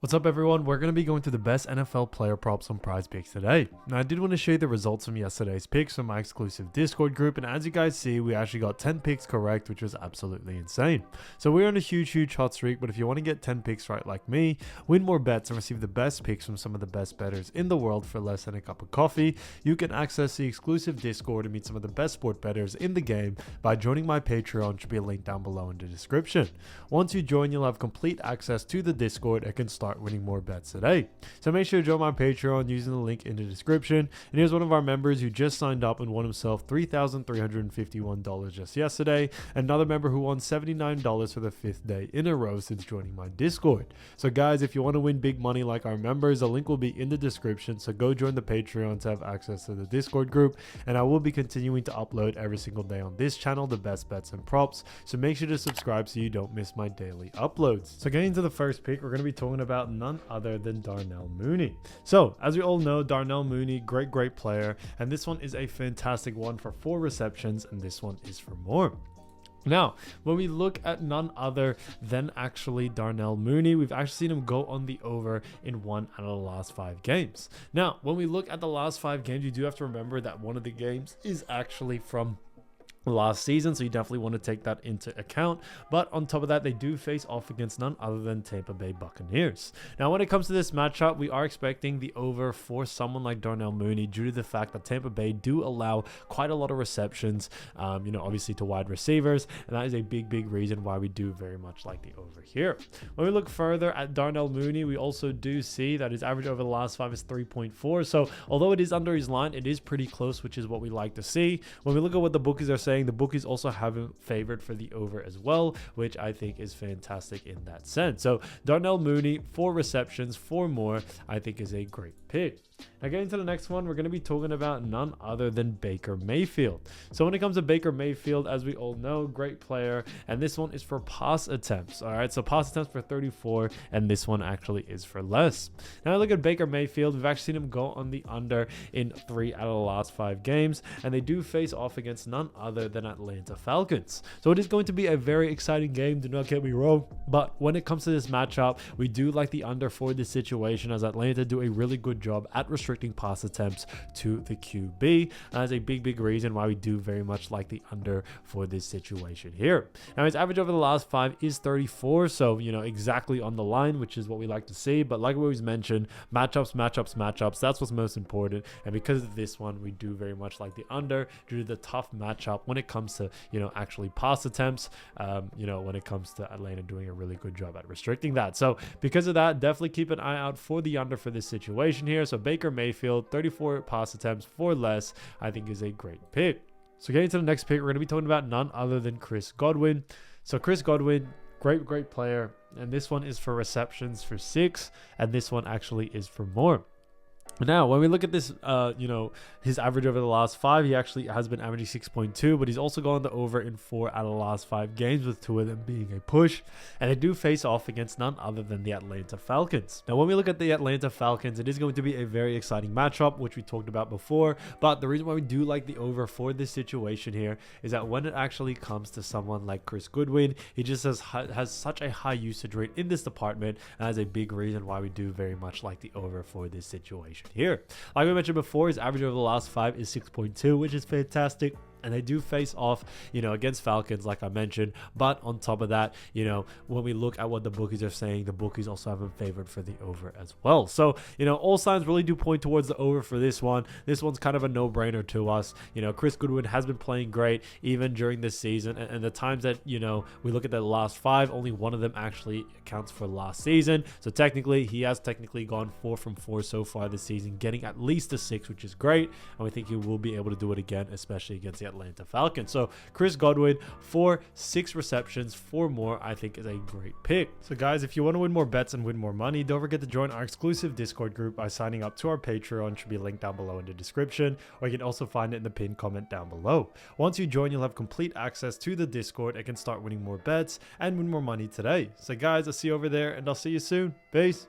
What's up everyone, we're going to be going through the best NFL player props on Prizepicks today. Now I did want to show you the results from yesterday's picks from my exclusive Discord group, and as you guys see, we actually got 10 picks correct, which was absolutely insane. So we're on a huge hot streak, but if you want to get 10 picks right like me, win more bets and receive the best picks from some of the best bettors in the world for less than a cup of coffee, you can access the exclusive Discord and meet some of the best sport bettors in the game by joining my Patreon, which should be a link down below in the description. Once you join, you'll have complete access to the Discord and can start winning more bets today. So make sure to join my Patreon using the link in the description. And here's one of our members who just signed up and won himself $3,351 just yesterday. Another member who won $79 for the 5th day in a row since joining my Discord. So guys, if you want to win big money like our members, the link will be in the description. So go join the Patreon to have access to the Discord group. And I will be continuing to upload every single day on this channel the best bets and props. So make sure to subscribe so you don't miss my daily uploads. So getting into the first pick, we're going to be talking about none other than Darnell Mooney. So as we all know, Darnell Mooney, great player, and this one is a fantastic one for 4 receptions, and this one is for more. Now, when we look at none other than actually Darnell Mooney, we've actually seen him go on the over in 1 out of the last 5 games. Now, when we look at the last 5 games, you do have to remember that one of the games is actually from last season, so you definitely want to take that into account. But on top of that, they do face off against none other than Tampa Bay Buccaneers. Now when it comes to this matchup, we are expecting the over for someone like Darnell Mooney due to the fact that Tampa Bay do allow quite a lot of receptions, obviously to wide receivers, and that is a big reason why we do very much like the over here. When we look further at Darnell Mooney, we also do see that his average over the last 5 is 3.4, so although it is under his line, it is pretty close, which is what we like to see. When we look at what the bookies are saying, the bookies also have him favored for the over as well, which I think is fantastic in that sense. So Darnell Mooney, 4 receptions, 4 more, I think is a great pick. Now getting to the next one, we're going to be talking about none other than Baker Mayfield. So when it comes to Baker Mayfield, as we all know, great player, and this one is for pass attempts. All right, so pass attempts for 34, and this one actually is for less. Now look at Baker Mayfield. We've actually seen him go on the under in 3 out of the last 5 games, and they do face off against none other than Atlanta Falcons. So it is going to be a very exciting game, do not get me wrong, but when it comes to this matchup, we do like the under for this situation, as Atlanta do a really good job at restricting pass attempts to the QB. That is a big reason why we do very much like the under for this situation here. Now his average over the last 5 is 34, so exactly on the line, which is what we like to see. But like we always mentioned, matchups, that's what's most important, and because of this one, we do very much like the under due to the tough matchup when it comes to actually pass attempts, when it comes to Atlanta doing a really good job at restricting that. So because of that, definitely keep an eye out for the under for this situation here. So Baker Mayfield, 34 pass attempts for less, I think is a great pick. So getting to the next pick, we're going to be talking about none other than Chris Godwin. So Chris Godwin, great player, and this one is for receptions for 6, and this one actually is for more. Now, when we look at this, his average over the last 5, he actually has been averaging 6.2, but he's also gone the over in 4 out of the last 5 games, with 2 of them being a push. And they do face off against none other than the Atlanta Falcons. Now, when we look at the Atlanta Falcons, it is going to be a very exciting matchup, which we talked about before. But the reason why we do like the over for this situation here is that when it actually comes to someone like Chris Godwin, he just has such a high usage rate in this department, and that's a big reason why we do very much like the over for this situation here. Like we mentioned before, his average over the last 5 is 6.2, which is fantastic. And they do face off, against Falcons, like I mentioned. But on top of that, when we look at what the bookies are saying, the bookies also have him favored for the over as well. So, all signs really do point towards the over for this one. This one's kind of a no-brainer to us. Chris Godwin has been playing great even during this season. And the times that, we look at the last 5, only one of them actually accounts for last season. So technically, he has gone 4 from 4 so far this season, getting at least a 6, which is great. And we think he will be able to do it again, especially against the Atlanta Falcons. So Chris Godwin for 6 receptions, 4 more, I think is a great pick. So guys, if you want to win more bets and win more money, don't forget to join our exclusive Discord group by signing up to our Patreon. Should be linked down below in the description, or you can also find it in the pinned comment down below. Once you join, you'll have complete access to the Discord and can start winning more bets and win more money today. So guys, I'll see you over there, and I'll see you soon. Peace.